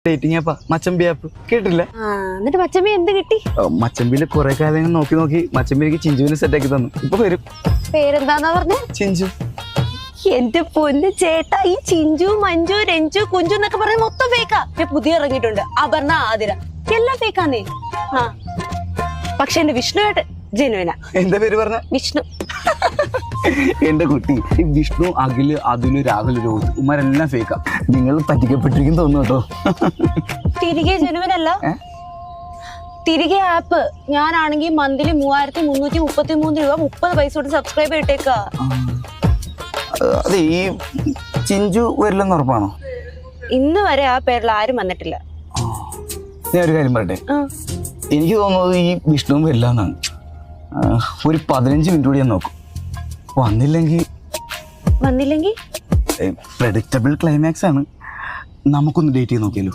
Dating ആപ്പാ മച്ചമ്പി app കേട്ടില്ല? എന്നിട്ട് മച്ചമ്പി എന്ത് കിട്ടി? മച്ചമ്പിയില് കുറെ കാലം നോക്കി മച്ചമ്പിക്ക് ചിഞ്ചുവിനെ സെറ്റ് ആക്കി തന്നു. ഇപ്പൊ വരും. പേരെന്താന്നാ പറഞ്ഞ? ചിഞ്ചു. എന്റെ പൊന്ന് ചേട്ടാ, ഈ ചിഞ്ചു മഞ്ജു രഞ്ജു കുഞ്ചു എന്നൊക്കെ പറഞ്ഞ മൊത്തം ഫേക്കാ. പുതിയ ഇറങ്ങിയിട്ടുണ്ട് അപർണ ആതിര, എല്ലാം ഫേക്കാന്നേ. പക്ഷെ എന്റെ വിഷ്ണുവായിട്ട് ജനുവിനാ. എന്താ പേര് പറഞ്ഞ? വിഷ്ണു. എന്റെ കുട്ടി, ഈ വിഷ്ണു അഖില് അതുല് രാഹുൽ രോഹിത് ഉമാരെല്ലാം ഫേക്കാ. നിങ്ങൾ പറ്റിക്കപ്പെട്ടിരിക്കും തോന്നുന്നു കേട്ടോ. തിരികെ ജനുവിനല്ല, തിരികെ ആപ്പ്. ഞാനാണെങ്കിൽ മന്ത്ലി 3333 രൂപ 30 പൈസ കൊണ്ട് സബ്സ്ക്രൈബ് ചെയ്തിട്ടേക്കാ. അതെ, ഈ ചിഞ്ചു വരില്ലെന്ന് ഉറപ്പാണോ? ഇന്ന് വരെ ആ പേരിൽ ആരും വന്നിട്ടില്ല. ഞാൻ ഒരു കാര്യം പറയട്ടെ, എനിക്ക് തോന്നുന്നത് ഈ വിഷ്ണുവും വരില്ല എന്നാണ്. ഒരു 15 മിനിറ്റ് കൂടി ഞാൻ നോക്കും. വന്നില്ലെങ്കിൽ പ്രഡിക്റ്റബിൾ ക്ലൈമാക്സ് ആണ്. നമുക്കൊന്ന് ഡേറ്റ് ചെയ്ത് നോക്കിയാലോ?